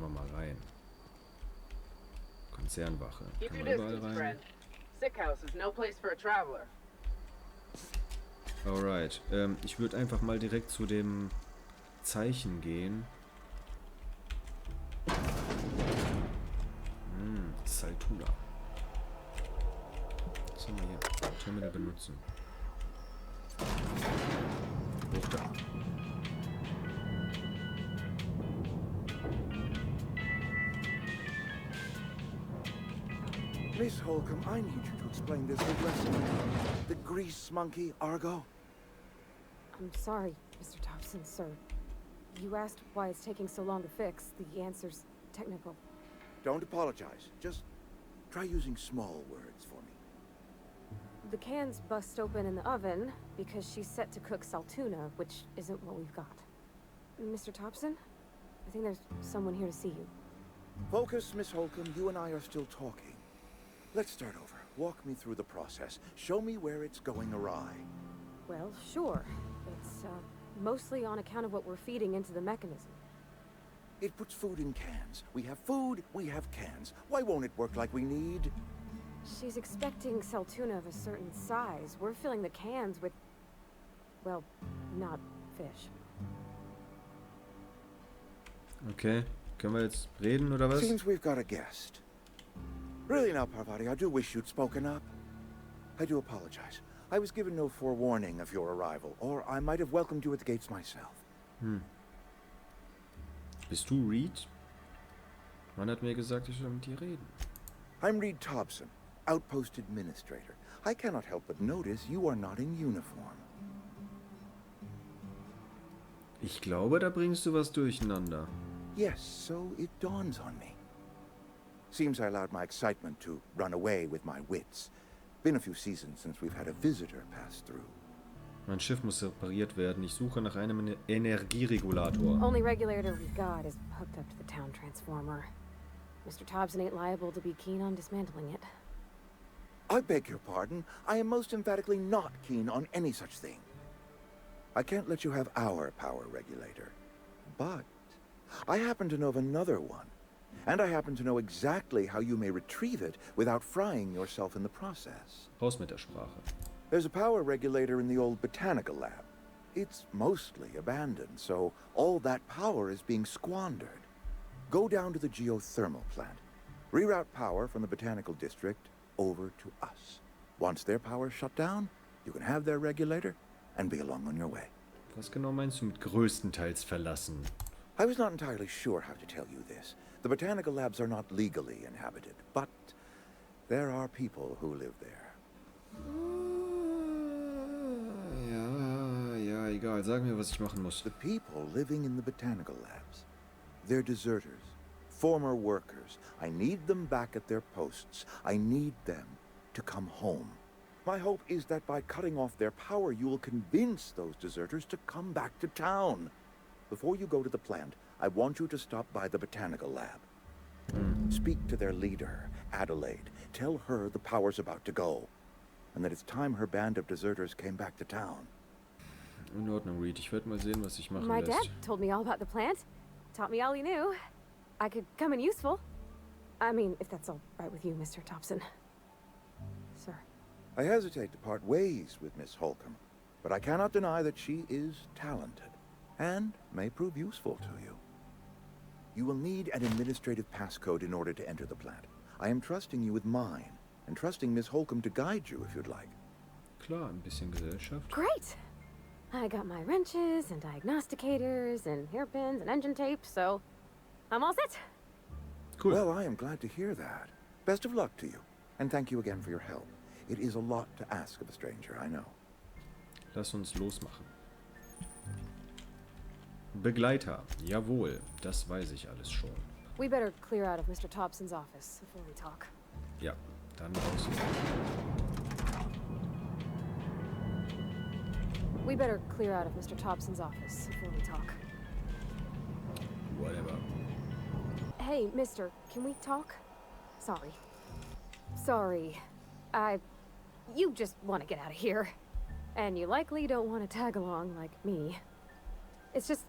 wir mal rein. Konzernwache. Keep Kann your man überall distance, rein? friend. Sick house is no place for a traveler. Alright. Ich würde einfach mal direkt zu dem Zeichen gehen. Saltuna. Was haben wir hier? Terminal benutzen. Hoch da. Miss Holcomb, I need you to explain this address to me. The grease monkey, Argo? I'm sorry, Mr. Thompson, sir. You asked why it's taking so long to fix. The answer's technical. Don't apologize. Just try using small words for me. The cans bust open in the oven because she's set to cook saltuna, which isn't what we've got. Mr. Thompson? I think there's someone here to see you. Focus, Miss Holcomb. You and I are still talking. Let's start over. Walk me through the process. Show me where it's going awry. Well, sure. It's, mostly on account of what we're feeding into the mechanism. It puts food in cans. We have food, we have cans. Why won't it work like we need? She's expecting saltuna of a certain size. We're filling the cans with, well, not fish. Okay. Können wir jetzt reden, oder was? Seems we've got a guest. Really now, Parvati, I do wish you'd spoken up. I do apologize. I was given no forewarning of your arrival, or I might have welcomed you at the gates myself. Bist du Reed? Man hat mir gesagt, ich soll mit dir reden. I'm Reed Thompson, Outpost Administrator. I cannot help but notice you are not in uniform. Ich glaube, da bringst du was durcheinander. Yes, so it dawns on me. Seems I allowed my excitement to run away with my wits. Been a few seasons since we've had a visitor pass through. Mein Schiff muss repariert werden. Ich suche nach einem Energieregulator. Only regulator we've got is hooked up to the town transformer. Mr. Thompson ain't liable to be keen on dismantling it. I beg your pardon. I am most emphatically not keen on any such thing. I can't let you have our power regulator. But I happen to know of another one. And I happen to know exactly how you may retrieve it without frying yourself in the process. Raus mit der Sprache. There's a power regulator in the old botanical lab. It's mostly abandoned, so all that power is being squandered. Go down to the geothermal plant. Reroute power from the botanical district over to us. Once their power's shut down, you can have their regulator and be along on your way. Was genau meinst du mit größtenteils verlassen? I was not entirely sure how to tell you this. The botanical labs are not legally inhabited, but there are people who live there. Ja, egal. Sag mir, was ich machen muss. The people living in the botanical labs. They're deserters, former workers. I need them back at their posts. I need them to come home. My hope is that by cutting off their power, you will convince those deserters to come back to town. Before you go to the plant, I want you to stop by the botanical lab. Speak to their leader, Adelaide. Tell her the power's about to go, and that it's time her band of deserters came back to town. In Ordnung, Reed. Ich werde mal sehen, was sich machen My lässt. dad told me all about the plant. Taught me all he knew. I could come in useful. I mean, if that's all right with you, Mr. Thompson. Sir. I hesitate to part ways with Miss Holcomb, but I cannot deny that she is talented and may prove useful to you. You will need an administrative passcode in order to enter the plant. I am trusting you with mine, and trusting Miss Holcomb to guide you if you'd like. Klar, ein bisschen Gesellschaft. Great! I got my wrenches and diagnosticators and hairpins and engine tape, so I'm all set. Cool. Well, I am glad to hear that. Best of luck to you, and thank you again for your help. It is a lot to ask of a stranger, I know. Lass uns losmachen. Begleiter. Jawohl, das weiß ich alles schon. We better clear out of Mr. Thompson's office before we talk. Ja, dann raus. We better clear out of Mr. Thompson's office before we talk. Whatever. Hey, mister, can we talk? Sorry. You just want to get out of here. And you likely don't want to tag along like me. It's just,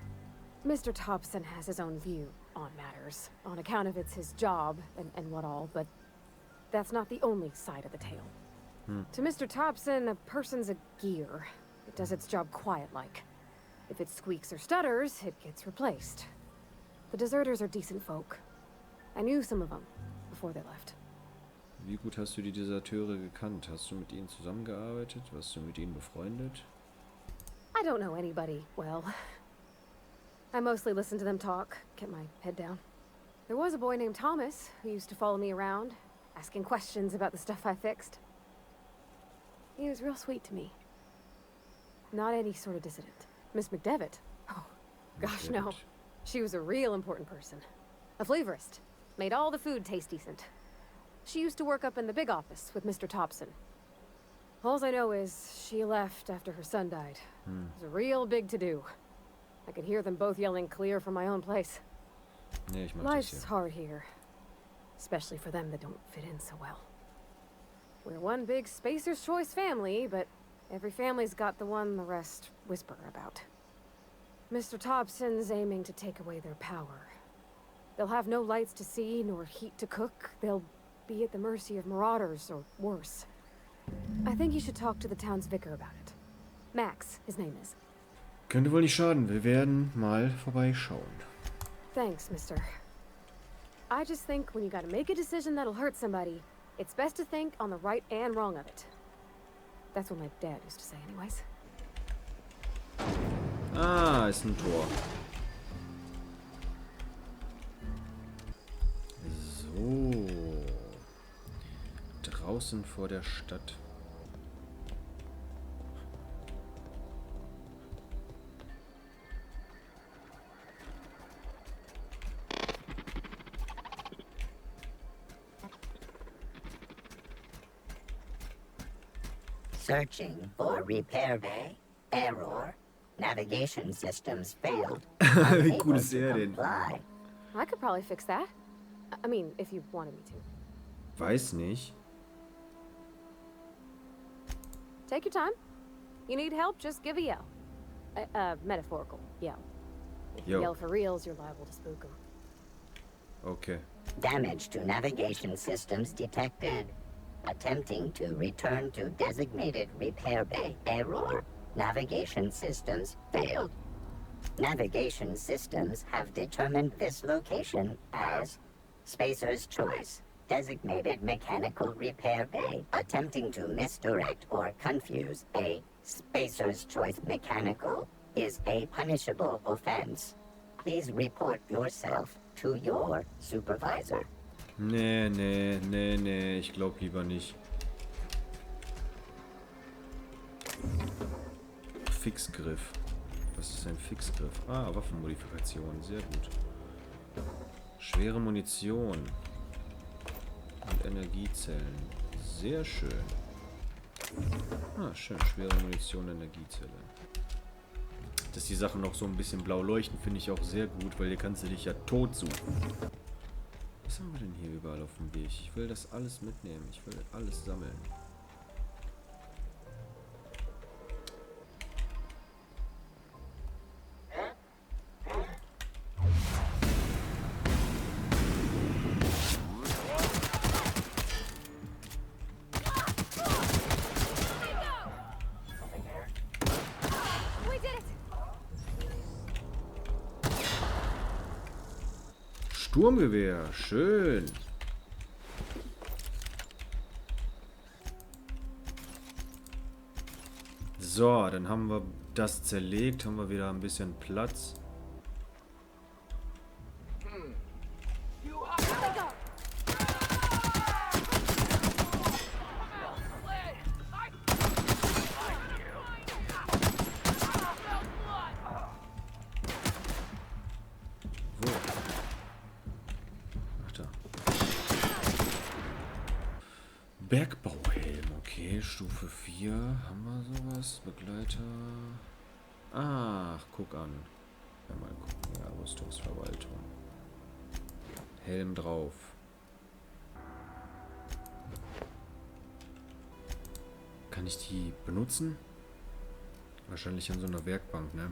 Mr. Thompson has his own view on Vaughn matters, on account of it's his job and what all, but that's not the only side of the tale. To Mr. Thompson, a person's a gear. It does its job quiet-like. If it squeaks or stutters, it gets replaced. The deserters are decent folk. I knew some of them before they left. Wie gut hast du die Deserteure gekannt? Hast du mit ihnen zusammengearbeitet? Warst du mit ihnen befreundet? I don't know anybody well. I mostly listen to them talk, kept my head down. There was a boy named Thomas who used to follow me around, asking questions about the stuff I fixed. He was real sweet to me. Not any sort of dissident. Miss McDevitt? Oh, gosh, no. She was a real important person. A flavorist. Made all the food taste decent. She used to work up in the big office with Mr. Thompson. All I know is she left after her son died. It was a real big to-do. I could hear them both yelling clear from my own place. Nee, ich mach das Life's hier. hard here. Especially for them that don't fit in so well. We're one big Spacer's Choice family, but every family's got the one the rest whisper about. Mr. Thompson's aiming to take away their power. They'll have no lights to see, nor heat to cook. They'll be at the mercy of marauders, or worse. I think you should talk to the town's vicar about it. Max, his name is. Könnte wohl nicht schaden. Wir werden mal vorbeischauen. Thanks, mister. I just think when you gotta make a decision that'll hurt somebody, it's best to think on the right and wrong of it. That's what my dad used to say anyways. Ah, ist ein Tor. So. Draußen vor der Stadt. Searching for repair bay. Error. Navigation systems failed. Wie Unable gut ist to er denn? comply. I could probably fix that. I mean, if you wanted me to. Weiß nicht. Take your time. You need help, just give a yell. Metaphorical yell. If you Yo. yell for reals, you're liable to spook them. Okay. Damage to navigation systems detected. Attempting to return to designated repair bay. Error. Navigation systems failed. Navigation systems have determined this location as Spacer's Choice. Designated mechanical repair bay. Attempting to misdirect or confuse a Spacer's Choice mechanical is a punishable offense. Please report yourself to your supervisor. Nee, ich glaube lieber nicht. Fixgriff. Was ist ein Fixgriff? Ah, Waffenmodifikation. Sehr gut. Schwere Munition. Und Energiezellen. Sehr schön. Ah, schön. Schwere Munition, Energiezelle. Dass die Sachen noch so ein bisschen blau leuchten, finde ich auch sehr gut, weil hier kannst du dich ja tot suchen. Was haben wir denn hier überall auf dem Weg? Ich will das alles mitnehmen. Ich will alles sammeln. We did it! Sturmgewehr, schön. So, dann haben wir das zerlegt, haben wir wieder ein bisschen Platz. Wo? Ach da. Bergbauhelm, okay, Stufe 4. Haben wir sowas? Begleiter. Ach, guck an. Ja, mal gucken. Ja, Rüstungsverwaltung. Helm drauf. Kann ich die benutzen? Wahrscheinlich an so einer Werkbank, ne?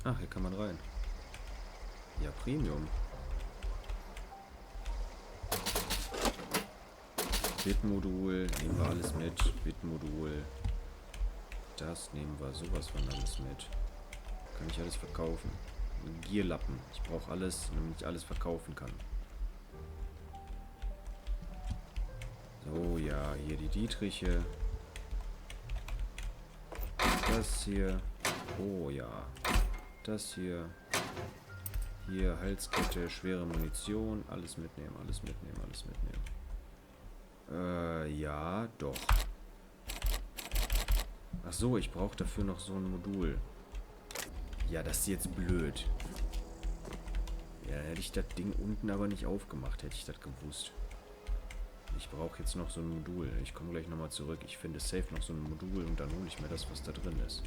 Ach, hier kann man rein. Ja, Premium. Bitmodul, nehmen wir alles mit. Bitmodul. Das nehmen wir sowas von alles mit. Kann ich alles verkaufen. Gierlappen. Ich brauche alles, damit ich alles verkaufen kann. So, ja, hier die Dietriche. Das hier. Oh ja. Das hier. Hier Halskette, schwere Munition. Alles mitnehmen, alles mitnehmen, alles mitnehmen. Ja, doch. Ach so, ich brauche dafür noch so ein Modul. Ja, das ist jetzt blöd. Ja, hätte ich das Ding unten aber nicht aufgemacht, hätte ich das gewusst. Ich brauche jetzt noch so ein Modul. Ich komme gleich nochmal zurück. Ich finde safe noch so ein Modul und dann hole ich mir das, was da drin ist.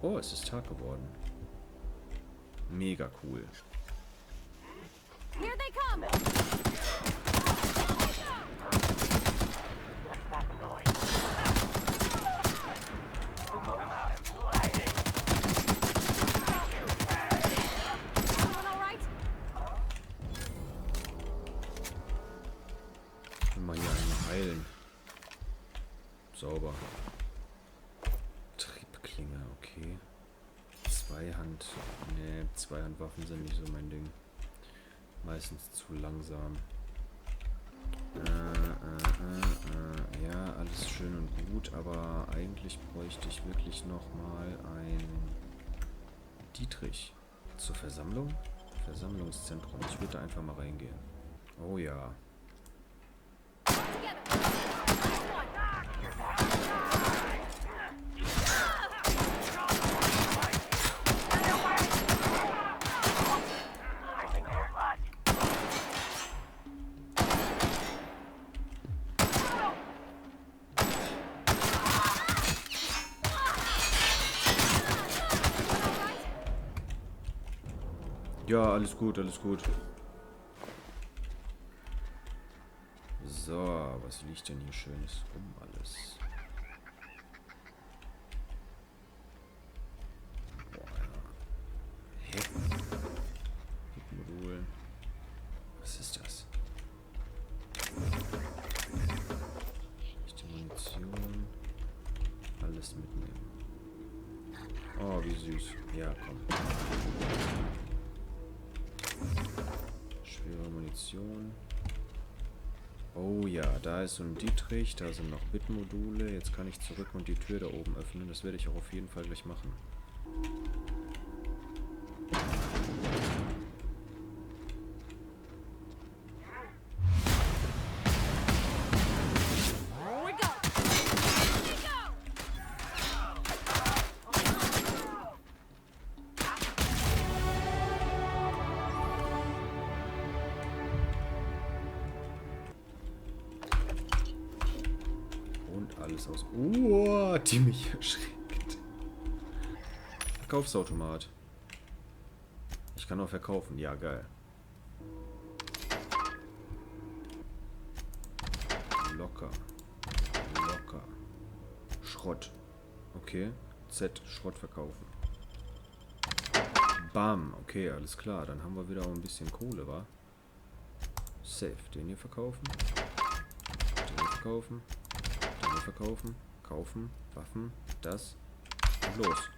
Oh, es ist Tag geworden. Mega cool. Here they come! Mal hier einen heilen. Sauber. Triebklinge, okay. Zweihand. Ne, Zweihandwaffen sind nicht so mein Ding. Meistens zu langsam. Ja, alles schön und gut, aber eigentlich bräuchte ich wirklich nochmal ein Dietrich. Zur Versammlung? Versammlungszentrum. Ich würde da einfach mal reingehen. Oh ja. Ja, alles gut, alles gut. So, was liegt denn hier Schönes rum alles? Boah, ja. Modul. Was ist das? Die Munition. Alles mitnehmen. Oh, wie süß. Ja, komm. Schwere Munition. Oh ja, da ist so ein Dietrich, da sind noch Bitmodule. Jetzt kann ich zurück und die Tür da oben öffnen. Das werde ich auch auf jeden Fall gleich machen. Alles aus. Die mich erschreckt. Verkaufsautomat. Ich kann auch verkaufen. Ja, geil. Locker. Locker. Schrott. Okay. Z. Schrott verkaufen. Bam. Okay, alles klar. Dann haben wir wieder auch ein bisschen Kohle, wa? Safe. Den hier verkaufen. Den hier verkaufen. Verkaufen, kaufen, Waffen, das und los.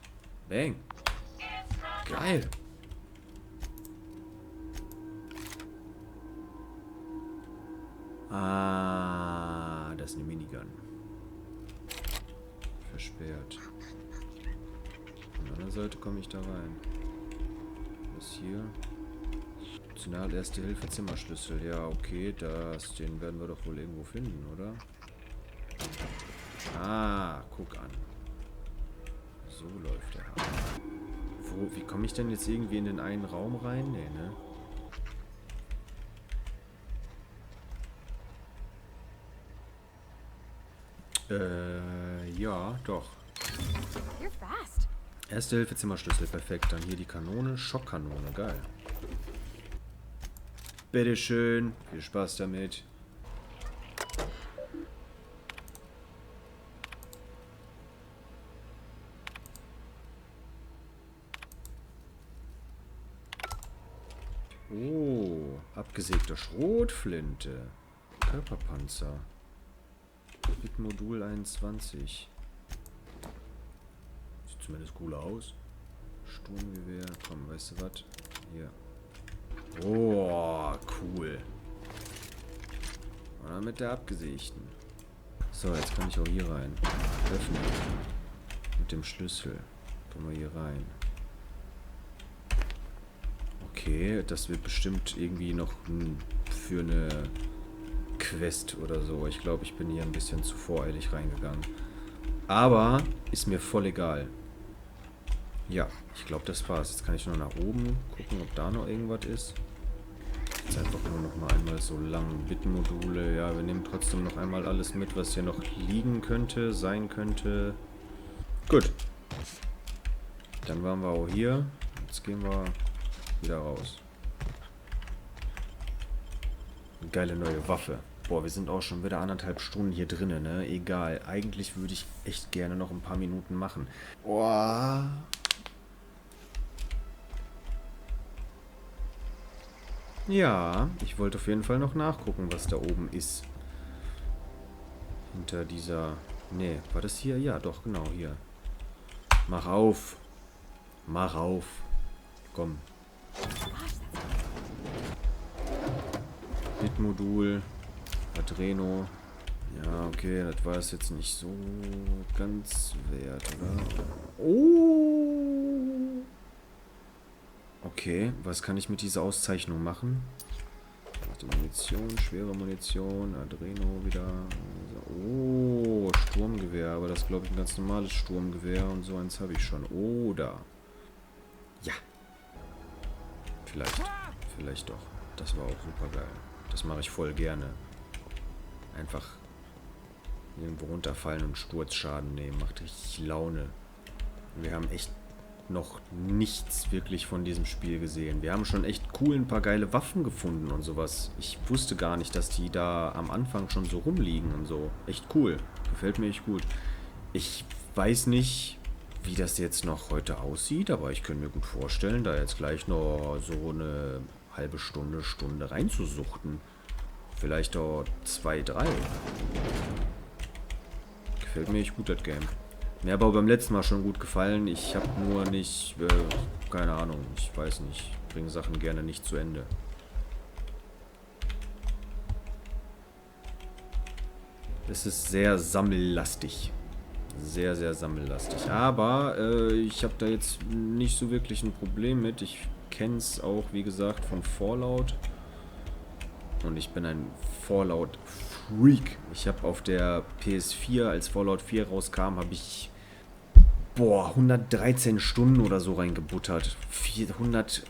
Bang. Geil. Ah, das ist eine Minigun. Versperrt. Von der anderen Seite komme ich da rein. Was hier? Optional Erste Hilfe Zimmerschlüssel. Ja, okay, den werden wir doch wohl irgendwo finden, oder? Ah, guck an. So läuft der Hahn. Wie komme ich denn jetzt irgendwie in den einen Raum rein? Nee, ne? Ja, doch. You're fast. Erste Hilfe Zimmerschlüssel, perfekt. Dann hier die Kanone, Schockkanone, geil. Bitteschön, viel Spaß damit. Oh, abgesägte Schrotflinte. Körperpanzer. Bitmodul 21. Sieht zumindest cooler aus. Sturmgewehr. Komm, weißt du was? Hier. Oh, cool. Und dann mit der abgesägten. So, jetzt kann ich auch hier rein. Öffnen. Mit dem Schlüssel. Kommen wir hier rein. Okay, das wird bestimmt irgendwie noch für eine Quest oder so. Ich glaube, ich bin hier ein bisschen zu voreilig reingegangen. Aber ist mir voll egal. Ja, ich glaube, das war's. Jetzt kann ich nur nach oben gucken, ob da noch irgendwas ist. Jetzt einfach nur noch mal einmal so lang. Bitmodule. Ja, wir nehmen trotzdem noch einmal alles mit, was hier noch liegen könnte, sein könnte. Gut. Dann waren wir auch hier. Jetzt gehen wir wieder raus. Eine geile neue Waffe. Boah, wir sind auch schon wieder 1,5 Stunden hier drinnen, ne? Egal. Eigentlich würde ich echt gerne noch ein paar Minuten machen. Boah. Ja, ich wollte auf jeden Fall noch nachgucken, was da oben ist. Hinter dieser... Nee, war das hier? Ja, doch, genau, hier. Mach auf. Mach auf. Komm. Bitmodul. Adreno. Ja, okay, das war es jetzt nicht so ganz wert, oder? Oh! Okay, was kann ich mit dieser Auszeichnung machen? Warte, Munition, schwere Munition, Adreno wieder. Oh, Sturmgewehr, aber das ist, glaube ich, ein ganz normales Sturmgewehr und so eins habe ich schon. Oder. Ja. Vielleicht doch. Das war auch super geil. Das mache ich voll gerne. Einfach irgendwo runterfallen und Sturzschaden nehmen. Macht richtig Laune. Wir haben echt noch nichts wirklich von diesem Spiel gesehen. Wir haben schon echt cool ein paar geile Waffen gefunden und sowas. Ich wusste gar nicht, dass die da am Anfang schon so rumliegen und so. Echt cool. Gefällt mir echt gut. Ich weiß nicht, wie das jetzt noch heute aussieht, aber ich könnte mir gut vorstellen, da jetzt gleich noch so eine halbe Stunde reinzusuchten. Vielleicht auch 2, 3. Gefällt mir echt gut, das Game. Mir hat aber beim letzten Mal schon gut gefallen. Ich habe nur nicht, keine Ahnung, ich weiß nicht. Ich bringe Sachen gerne nicht zu Ende. Es ist sehr sammellastig. Sehr, sehr sammellastig. Aber ich habe da jetzt nicht so wirklich ein Problem mit. Ich kenne es auch, wie gesagt, von Fallout. Und ich bin ein Fallout-Freak. Ich habe auf der PS4, als Fallout 4 rauskam, habe ich 113 Stunden oder so reingebuttert. 120,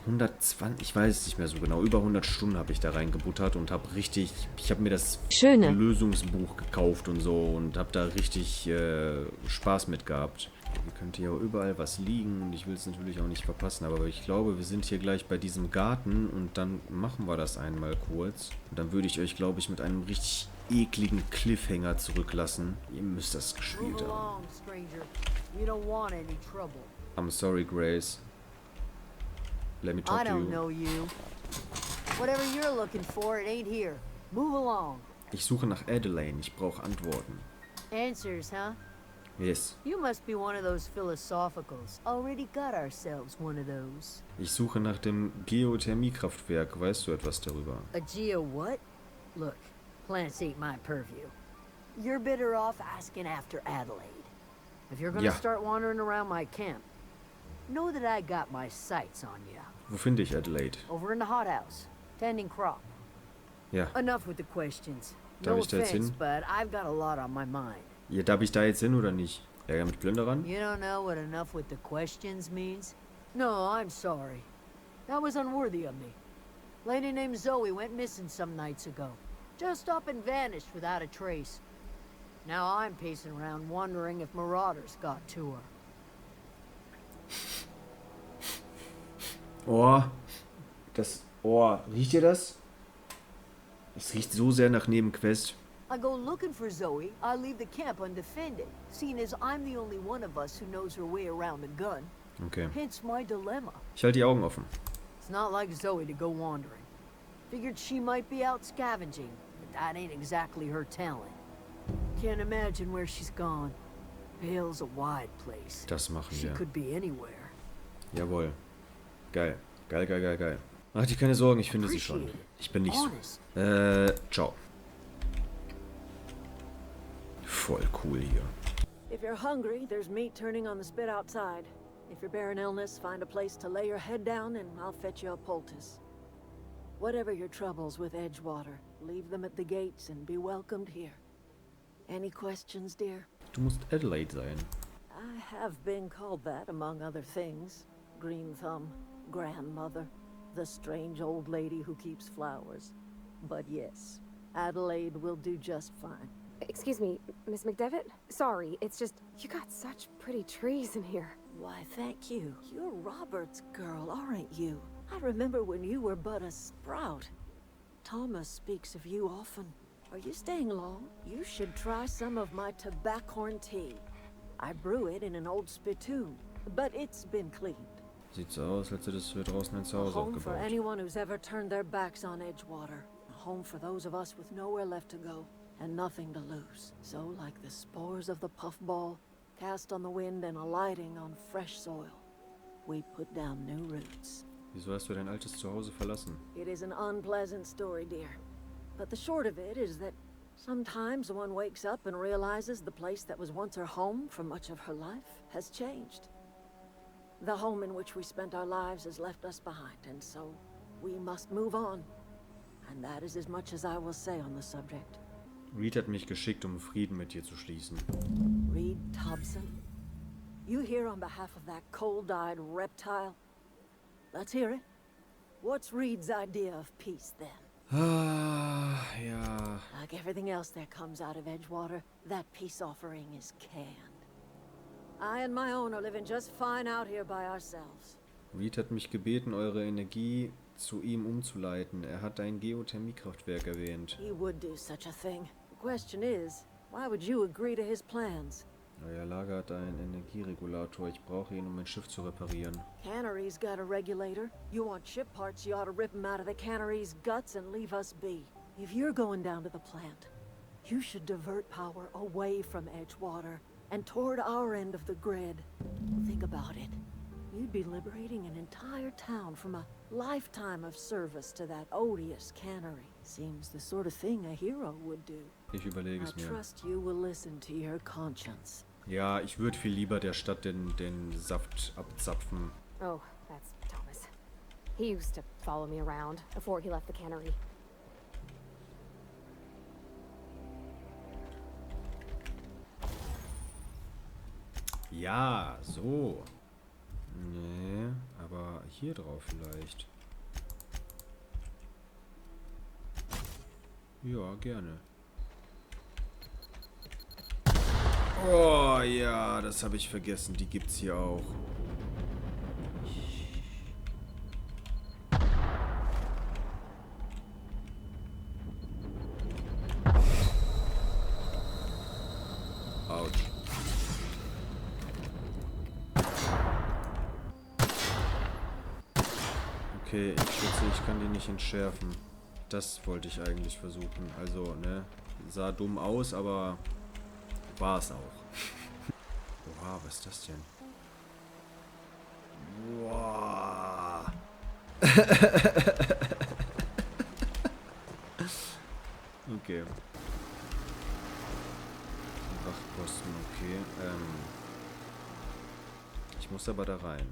ich weiß es nicht mehr so genau. Über 100 Stunden habe ich da reingebuttert und habe richtig, ich habe mir das Lösungsbuch gekauft und so und habe da richtig Spaß mit gehabt. Hier könnte ja auch überall was liegen und ich will es natürlich auch nicht verpassen, aber ich glaube, wir sind hier gleich bei diesem Garten und dann machen wir das einmal kurz. Und dann würde ich euch, glaube ich, mit einem richtig ekligen Cliffhanger zurücklassen. Ihr müsst das gespielt haben. I'm sorry, Grace. Let me talk to you. I don't know you. Whatever you're looking for, it ain't here. Move along. Ich suche nach Adelaine. Ich brauche Antworten. Answers, huh? Yes. You must be one of those philosophicals. Already got ourselves one of those. Ich suche nach dem Geothermiekraftwerk. Weißt du etwas darüber? A geo what? Look, plants ain't my purview. You're better off asking after Adelaide. If you're gonna start wandering around my camp, know that I got my sights on you. Wo finde ich Adelaide? Over in the hothouse, tending crop. Ja. Enough with the questions. Darf No ich da jetzt offense, hin? but I've got a lot on my mind. Ja, darf ich da jetzt hin oder nicht? Ärger mit Plünderern? You don't know what enough with the questions means? No, I'm sorry. That was unworthy of me. Lady named Zoe went missing some nights ago. Just up and vanished without a trace. Now I'm pacing around wondering if marauders got to her. Oh, riecht ihr das? Es riecht so sehr nach Nebenquest. I go looking for Zoe, I leave the camp undefended, seeing as I'm the only one of us who knows her way around the gun. Okay. Hence my dilemma. Ich halte die Augen offen. It's not like Zoe to go wandering. Figured she might be out scavenging, but that ain't exactly her talent. Can't imagine where she's gone. Vale's a wide place. Das machen She wir. could be anywhere. Jawohl. Geil. Geil, geil, geil, geil. Mach dir keine Sorgen, ich finde sie schon. Ich bin nicht so. Ciao. Voll cool hier. If you're hungry, there's meat turning on the spit outside. If you're bearing illness, find a place to lay your head down and I'll fetch you a poultice. Whatever your troubles with Edgewater, leave them at the gates and be welcomed here. Any questions, dear? Du musst Adelaide sein. I have been called that, among other things. Green Thumb, grandmother, the strange old lady who keeps flowers. But yes, Adelaide will do just fine. Excuse me, Miss McDevitt? Sorry, it's just, you got such pretty trees in here. Why, thank you. You're Robert's girl, aren't you? I remember when you were but a sprout. Thomas speaks of you often. Are you staying long? You should try some of my tobaccorn tea. I brew it in an old spittoon, but it's been cleaned. Sieht so aus, als hättest du draußen ein A Zuhause home for aufgebaut. anyone who's ever turned their backs on Edgewater. A home for those of us with nowhere left to go and nothing to lose. So, like the spores of the puffball, cast on the wind and alighting on fresh soil, we put down new roots. Wieso hast du dein altes Zuhause verlassen? It is an unpleasant story, dear. But the short of it is that sometimes one wakes up and realizes the place that was once her home for much of her life has changed. The home in which we spent our lives has left us behind, and so we must move on. And that is as much as I will say on the subject. Reed hat mich geschickt, um Frieden mit dir zu schließen. Reed Thompson? You here on behalf of that cold-eyed reptile? Let's hear it. What's Reed's idea of peace, then? Ah, ja. Like everything else that comes out of Edgewater, that peace offering is canned. I and my own are living just fine out here by ourselves. Reed hat mich gebeten, eure Energie zu ihm umzuleiten. Er hat ein Geothermiekraftwerk erwähnt. He would do such a thing. The question is, why would you agree to his plans? Euer Lager hat einen Energieregulator. Ich brauche ihn, um mein Schiff zu reparieren. Cannery's got a regulator. You want ship parts, you ought to rip them out of the cannery's guts and leave us be. If you're going down to the plant, you should divert power away from Edgewater and toward our end of the grid. Think about it. You'd be liberating an entire town from a lifetime of service to that odious cannery. Seems the sort of thing a hero would do. Ich überlege I es mir. trust you will listen to your conscience. Ja, ich würde viel lieber der Stadt den Saft abzapfen. Oh, that's Thomas. He used to follow me around before he left the cannery. Ja, so. Nee, aber hier drauf vielleicht. Ja, gerne. Oh ja, das habe ich vergessen. Die gibt's hier auch. Autsch. Okay, ich schätze, ich kann die nicht entschärfen. Das wollte ich eigentlich versuchen. Also, ne, sah dumm aus, aber war es auch. Oha, was ist das denn? Boah. Okay. Wachposten, okay. Ich muss aber da rein.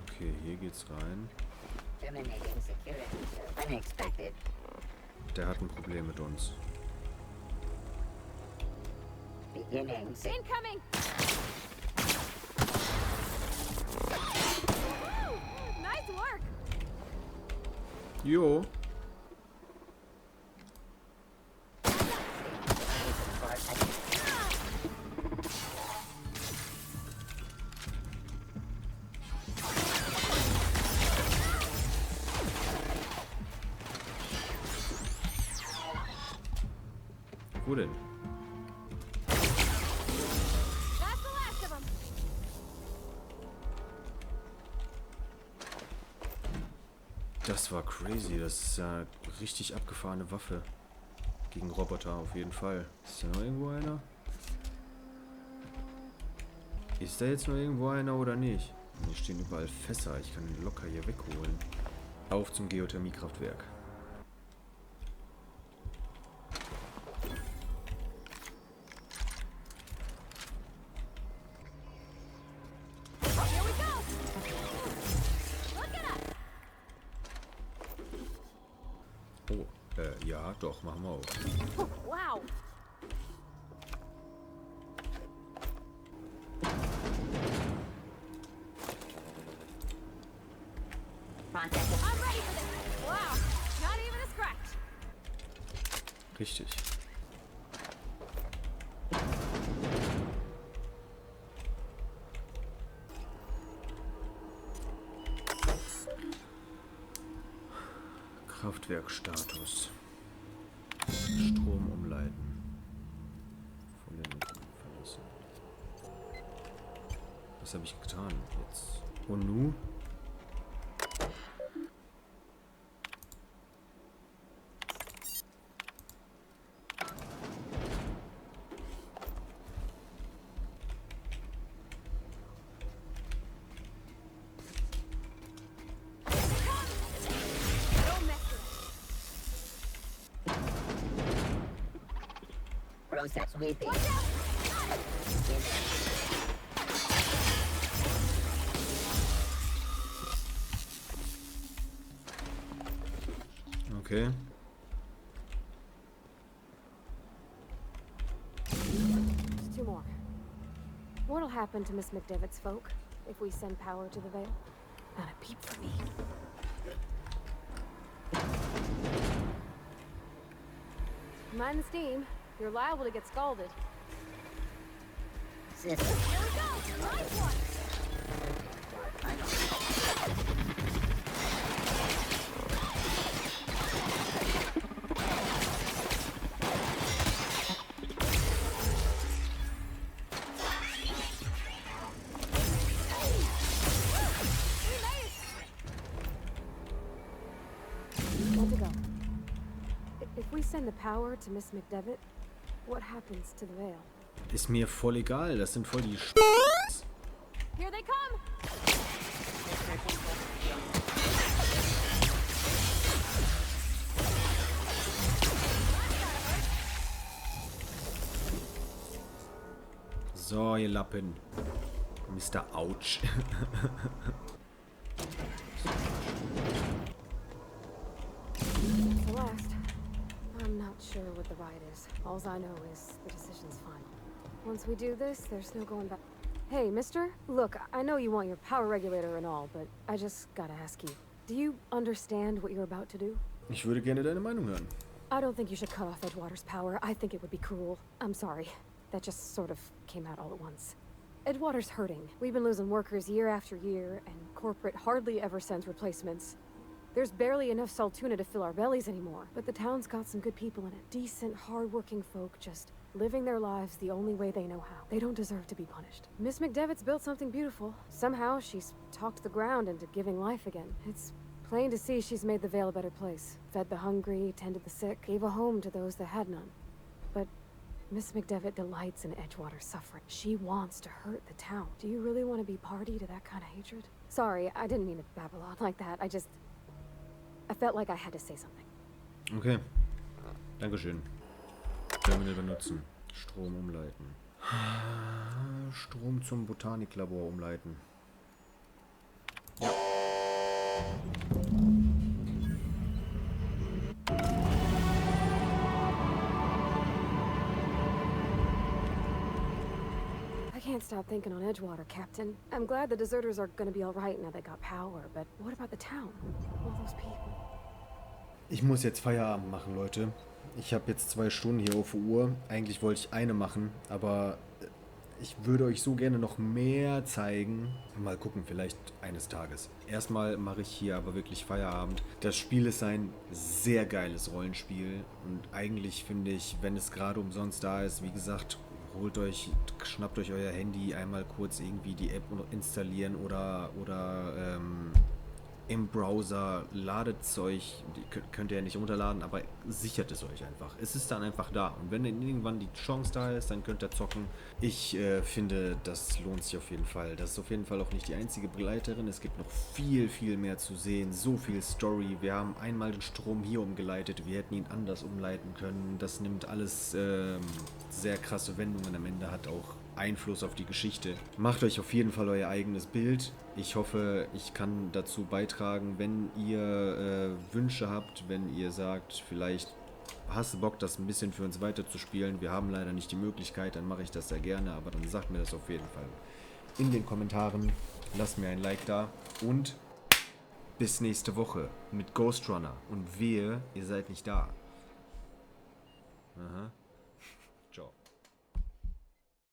Okay, hier geht's rein. Terminating security. Unexpected. Der hat ein Problem mit uns. Beginning. Incoming! Nice work! Jo. Wo denn? That's the last of them! Das war crazy. Das ist ja eine richtig abgefahrene Waffe. Gegen Roboter auf jeden Fall. Ist da noch irgendwo einer? Ist da jetzt noch irgendwo einer oder nicht? Hier stehen überall Fässer. Ich kann ihn locker hier wegholen. Auf zum Geothermiekraftwerk. Oh, ja, doch, machen wir auch. Oh, wow. Contact. I'm ready for this. Wow. Not even a scratch. Richtig. Kraftwerkstatus. Strom umleiten. Von den verlassen. Was habe ich getan jetzt? Und nu? Process sweeping. Okay. Just two more. What'll happen to Miss McDevitt's folk if we send power to the Vale? Not a peep for me. Mind the steam. You're liable to get scalded. System. Here we go! Nice one! Good to go. If we send the power to Miss McDevitt, what happens to the Vale? Ist mir voll egal. Das sind voll die Here they come! So, ihr Lappen. Mr. Ouch. Celeste, I'm not sure what the ride is. All I know is the decision's final. Once we do this, there's no going back. Hey, mister? Look, I know you want your power regulator and all, but I just gotta ask you. Do you understand what you're about to do? Ich würde gerne deine Meinung hören. I don't think you should cut off Edgewater's power. I think it would be cruel. I'm sorry. That just sort of came out all at once. Edgewater's hurting. We've been losing workers year after year, and corporate hardly ever sends replacements. There's barely enough Saltuna to fill our bellies anymore, but the town's got some good people in it. Decent, hard-working folk just living their lives the only way they know how. They don't deserve to be punished. Miss McDevitt's built something beautiful. Somehow she's talked the ground into giving life again. It's plain to see she's made the Vale a better place. Fed the hungry, tended the sick, gave a home to those that had none. But Miss McDevitt delights in Edgewater's suffering. She wants to hurt the town. Do you really want to be party to that kind of hatred? Sorry, I didn't mean to babble on like that. I felt like I had to say something. Okay. Dankeschön. Terminal benutzen. Strom umleiten. Strom zum Botaniklabor umleiten. Ja. I can't stop thinking on Edgewater, Captain. I'm glad the deserters are gonna be alright now they got power, but what about the town? All those people. Ich muss jetzt Feierabend machen, Leute. Ich habe jetzt 2 Stunden hier auf der Uhr. Eigentlich wollte ich eine machen, aber ich würde euch so gerne noch mehr zeigen. Mal gucken, vielleicht eines Tages. Erstmal mache ich hier aber wirklich Feierabend. Das Spiel ist ein sehr geiles Rollenspiel und eigentlich finde ich, wenn es gerade umsonst da ist, wie gesagt, schnappt euch euer Handy, einmal kurz irgendwie die App installieren oder im Browser, ladet es euch, könnt ihr ja nicht runterladen, aber sichert es euch einfach. Es ist dann einfach da. Und wenn dann irgendwann die Chance da ist, dann könnt ihr zocken. Ich finde, das lohnt sich auf jeden Fall. Das ist auf jeden Fall auch nicht die einzige Begleiterin. Es gibt noch viel, viel mehr zu sehen. So viel Story. Wir haben einmal den Strom hier umgeleitet. Wir hätten ihn anders umleiten können. Das nimmt alles sehr krasse Wendungen am Ende, hat auch Einfluss auf die Geschichte. Macht euch auf jeden Fall euer eigenes Bild. Ich hoffe, ich kann dazu beitragen, wenn ihr Wünsche habt, wenn ihr sagt, vielleicht hast du Bock, das ein bisschen für uns weiterzuspielen. Wir haben leider nicht die Möglichkeit, dann mache ich das sehr gerne, aber dann sagt mir das auf jeden Fall in den Kommentaren. Lasst mir ein Like da und bis nächste Woche mit Ghost Runner. Und wehe, ihr seid nicht da. Aha.